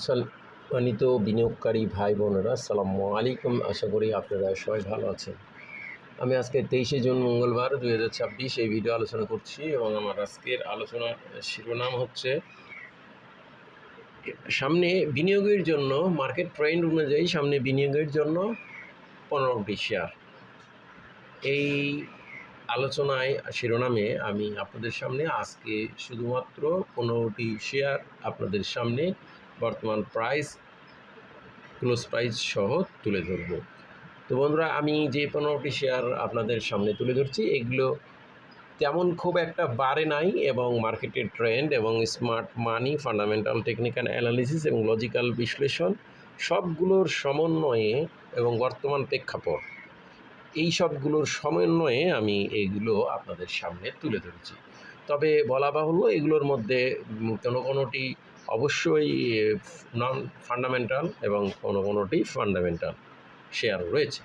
সম্মানিত বিনিয়োগকারী ভাই বোনেরা, আসসালামু আলাইকুম। আশা করি আপনারা সবাই ভালো আছেন। আমি আজকে 23শে জুন মঙ্গলবার 2026 এই ভিডিও আলোচনা করছি এবং আমার আজকের আলোচনার শিরোনাম হচ্ছে সামনে বিনিয়োগের জন্য মার্কেট ট্রেন্ড অনুযায়ী সামনে বিনিয়োগের জন্য 15টি শেয়ার। এই আলোচনায় শিরোনামে আমি আপনাদের সামনে আজকে শুধুমাত্র 15টি শেয়ার আপনাদের সামনে বর্তমান প্রাইস, ক্লোজ প্রাইস সহ তুলে ধরব। তো বন্ধুরা, আমি যে 15টি শেয়ার আপনাদের সামনে তুলে ধরছি এগুলো তেমন খুব একটা বাড়ে নাই এবং মার্কেটের ট্রেন্ড এবং স্মার্ট মানি, ফান্ডামেন্টাল, টেকনিক্যাল অ্যানালিসিস এবং লজিক্যাল বিশ্লেষণ সবগুলোর সমন্বয়ে এবং বর্তমান প্রেক্ষাপট এই সবগুলোর সমন্বয়ে আমি এইগুলো আপনাদের সামনে তুলে ধরেছি। তবে বলা বাহুল্য এগুলোর মধ্যে কোনোটি অবশ্যই নন ফান্ডামেন্টাল এবং কোনোটি ফান্ডামেন্টাল শেয়ার রয়েছে।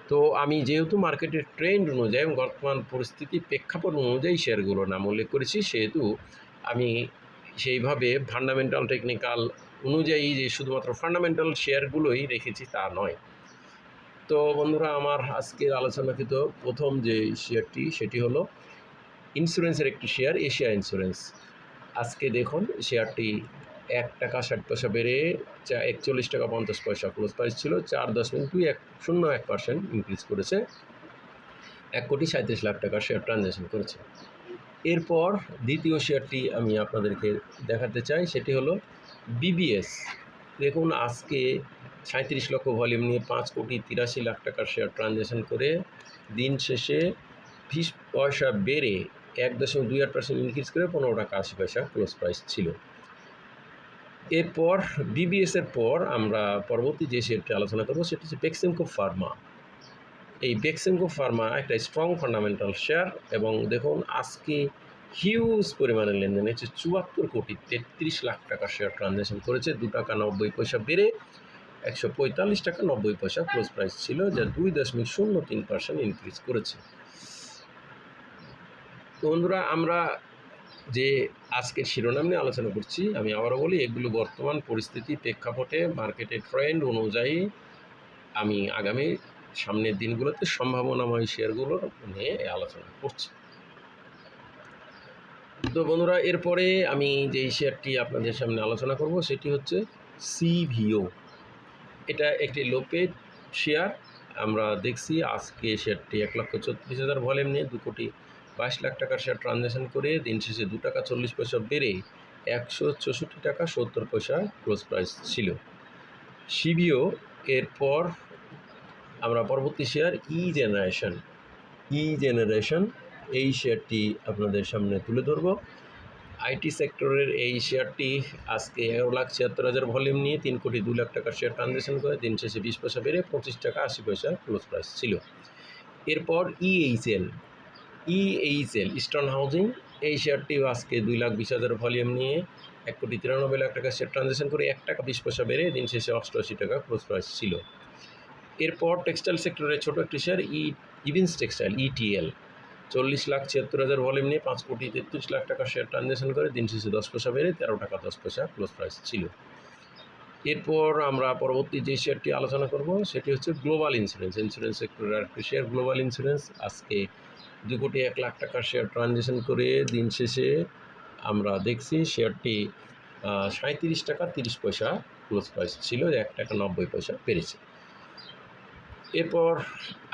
তো আমি যেহেতু মার্কেটের ট্রেন্ড অনুযায়ী এবং বর্তমান পরিস্থিতি প্রেক্ষাপট অনুযায়ী শেয়ারগুলোর নাম উল্লেখ করেছি, সেহেতু আমি সেইভাবে ফান্ডামেন্টাল টেকনিক্যাল অনুযায়ী যে শুধুমাত্র ফান্ডামেন্টাল শেয়ারগুলোই রেখেছি তা নয়। তো বন্ধুরা, আমার আজকের আলোচনাকৃত প্রথম যে শেয়ারটি সেটি হলো ইন্স্যুরেন্সের একটি শেয়ার, এশিয়া ইন্স্যুরেন্স। আজকে দেখুন শেয়ারটি 1 টাকা 60 পয়সা বেড়ে 41 টাকা 50 পয়সা ক্লোজ প্রাইস ছিল। 4.01% ইনক্রিজ করেছে, 1,37,00,000 টাকার শেয়ার ট্রানজ্যাকশন করেছে। এরপর দ্বিতীয় শেয়ারটি আমি আপনাদেরকে দেখাতে চাই, সেটি হলো বিবিএস। দেখুন আজকে 37 লক্ষ ভলিউম নিয়ে 5,83,00,000 টাকার শেয়ার ট্রানজ্যাকশন করে দিন শেষে 20 পয়সা বেড়ে 1.28% ইনক্রিজ করে 15 টাকা 80 পয়সা ক্লোজ প্রাইস ছিল। এরপর বিবিএসের পর আমরা পরবর্তী যে শেয়ারটি আলোচনা করব সেটি হচ্ছে বেক্সিমকো ফার্মা। এই বেক্সিমকো ফার্মা একটা স্ট্রং ফান্ডামেন্টাল শেয়ার এবং দেখুন আজকে হিউজ পরিমাণে লেনদেন হচ্ছে। 74,33,00,000 টাকা শেয়ার ট্রানজ্যাকশন করেছে, 2 টাকা 90 পয়সা বেড়ে 145 টাকা 90 পয়সা ক্লোজ প্রাইস ছিল, যা 2.03% ইনক্রিজ করেছে। তো বন্ধুরা, আমরা যে আজকের শিরোনাম নিয়ে আলোচনা করছি, আমি আবারও বলি এগুলো বর্তমান পরিস্থিতি প্রেক্ষাপটে মার্কেটের ট্রেন্ড অনুযায়ী আমি আগামী সামনের দিনগুলোতে সম্ভাবনাময় শেয়ারগুলো নিয়ে আলোচনা করছি। তো বন্ধুরা, এরপরে আমি যেই শেয়ারটি আপনাদের সামনে আলোচনা করব সেটি হচ্ছে সিভিও। এটা একটি লোপেড শেয়ার। আমরা দেখছি আজকে শেয়ারটি 1,34,000 ভলিউম নিয়ে 2,22,00,000 টাকার শেয়ার ট্রানজ্যাকশন করে দিন শেষে 2 টাকা 40 পয়সা বেড়ে 164 টাকা 70 পয়সা ক্লোজ প্রাইস ছিল সিভিও। এরপর আমরা পরবর্তী শেয়ার জেনারেশন এই শেয়ারটি আপনাদের সামনে তুলে ধরব। আইটি সেক্টরের এই শেয়ারটি আজকে 11,76,000 ভলিউম নিয়ে 3,02,00,000 টাকার শেয়ার ট্রানজ্যাকশন করে দিন শেষে 20 পয়সা বেড়ে 25 টাকা 80 পয়সা ক্লোজ প্রাইস ছিল। এরপর ইএইচএল ইস্টার্ন হাউজিং এই শেয়ারটিও আজকে 2,20,000 ভলিউম নিয়ে 1,93,00,000 টাকার শেয়ার ট্রানজ্যাকশন করে 1 টাকা 20 পয়সা বেড়ে দিন শেষে 88 টাকা ক্লোজ প্রাইস ছিল। এরপর টেক্সটাইল সেক্টরের ছোটো একটি share Evince textile ETL, 40,76,000 volume নিয়ে 5,33,00,000 টাকার শেয়ার ট্রানজ্যাকশন করে দিন শেষে 10 পয়সা বেড়ে 13 টাকা 10 পয়সা ক্লোজ প্রাইস ছিল। এরপর আমরা পরবর্তী যে শেয়ারটি আলোচনা করব সেটি হচ্ছে গ্লোবাল ইন্স্যুরেন্স সেক্টরের আরেকটি শেয়ার। গ্লোবাল ইন্স্যুরেন্স আজকে 2,01,00,000 টাকার শেয়ার ট্রানজ্যাকশন করে দিন শেষে আমরা দেখছি শেয়ারটি 37 টাকা 30 পয়সা ক্লোজ প্রাইস ছিল, 1 টাকা 90 পয়সা বেড়েছে। এরপর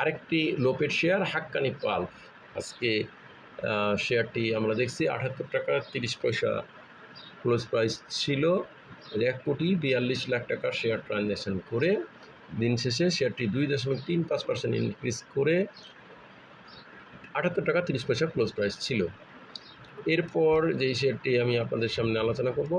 আরেকটি লোপেড শেয়ার হাক্কানি পাল্প। আজকে শেয়ারটি আমরা দেখছি 78 টাকা 30 পয়সা ক্লোজ প্রাইস ছিল, 1,42,00,000 টাকার শেয়ার ট্রানজ্যাকশন করে দিন শেষে শেয়ারটি 2.35% ইনক্রিজ করে 78 টাকা 30 পয়সা ক্লোজ প্রাইস ছিল। এরপর যেই শেয়ারটি আমি আপনাদের সামনে আলোচনা করব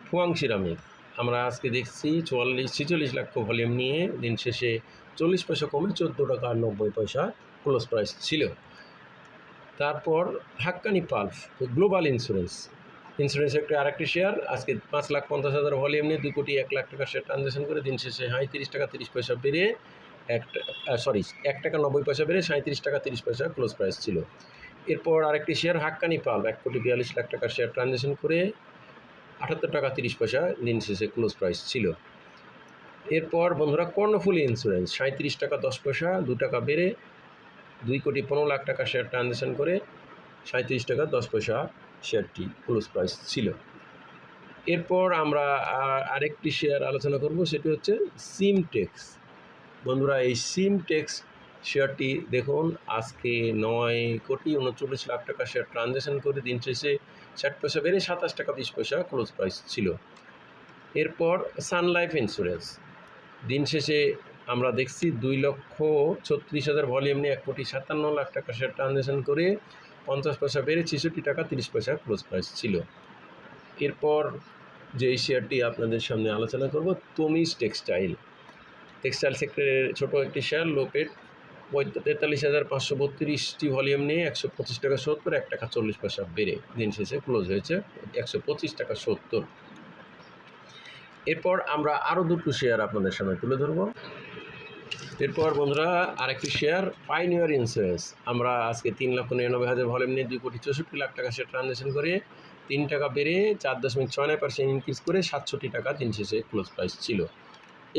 ফুয়াং সিরামিক। আমরা আজকে দেখছি 46 লক্ষ ভলিউম নিয়ে দিন শেষে 40 পয়সা কমে 14 টাকা 90 পয়সা ক্লোজ প্রাইস ছিল। তারপর হাক্কানি পাল্প গ্লোবাল ইন্স্যুরেন্স একটি আরেকটি শেয়ার আজকে 5,50,000 ভলিউম নিয়ে 2,01,00,000 টাকার শেয়ার ট্রানজ্যাকশন করে দিন শেষে 37 টাকা 30 পয়সা বেড়ে 1 টাকা 90 পয়সা বেড়ে 37 টাকা 30 পয়সা ক্লোজ প্রাইস ছিল। এরপর আরেকটি শেয়ার হাক্কানি পাল্প 1,42,00,000 টাকার শেয়ার ট্রানজ্যাকশন করে 78 টাকা 30 পয়সা দিন শেষে ক্লোজ প্রাইস ছিল। এরপর বন্ধুরা কর্ণফুলী ইন্স্যুরেন্স 37 টাকা 10 পয়সা 2 টাকা বেড়ে 2,15,00,000 টাকা শেয়ার ট্রানজ্যাকশন করে 37 টাকা 10 পয়সা শেয়ারটি ক্লোজ প্রাইস ছিল। এরপর আমরা আরেকটি শেয়ার আলোচনা করব, সেটি হচ্ছে সিমটেক্স। বন্ধুরা এই সিমটেক্স শেয়ারটি দেখুন আজকে 9,39,00,000 টাকা শেয়ার ট্রানজ্যাকশন করে দিন শেষে 60 পয়সা বেড়ে 27 টাকা 20 পয়সা ক্লোজ প্রাইস ছিল। এরপর সান লাইফ ইন্স্যুরেন্স দিন শেষে আমরা দেখছি 2,36,000 ভলিউম নিয়ে 1,57,00,000 টাকা শেয়ার ট্রানজ্যাকশন করে 50 পয়সা বেড়ে 66 টাকা 30 পয়সা ক্লোজ প্রাইস ছিল। এরপর যে শেয়ারটি আপনাদের সামনে আলোচনা করব, তমিজ টেক্সটাইল সেক্টরের ছোট একটি শেয়ার, লোপেড 43,532টি ভলিউম নিয়ে 125 টাকা 70, 1 টাকা 40 পয়সা বেড়ে দিন শেষে ক্লোজ হয়েছে 125 টাকা 70। এরপর আমরা আরও দুটো শেয়ার আপনাদের সামনে তুলে ধরব। এরপর বন্ধুরা আরেকটি শেয়ার পাইনিয়ার ইন্স্যুরেন্স, আমরা আজকে 3,99,000 ভলিউম নিয়ে 2,64,00,000 টাকা শেয়ার ট্রানজ্যাকশন করে 3 টাকা বেড়ে 4.69% ইনক্রিজ করে 67 টাকা দিন শেষে ক্লোজ প্রাইস ছিল।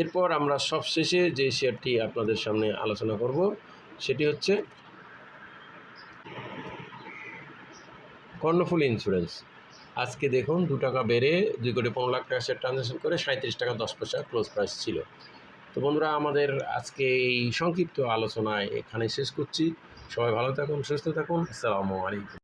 এরপর আমরা সবশেষে যে শেয়ারটি আপনাদের সামনে আলোচনা করব সেটি হচ্ছে কর্ণফুলী ইন্স্যুরেন্স। আজকে দেখুন 2 টাকা বেড়ে 2,15,00,000 টাকা শেয়ার ট্রানজ্যাকশন করে 37 টাকা 10 পয়সা ক্লোজ প্রাইস ছিল। তো বন্ধুরা আমাদের আজকে এই সংক্ষিপ্ত আলোচনায় এখানে শেষ করছি। সবাই ভালো থাকুন, সুস্থ থাকুন। আসসালামু আলাইকুম।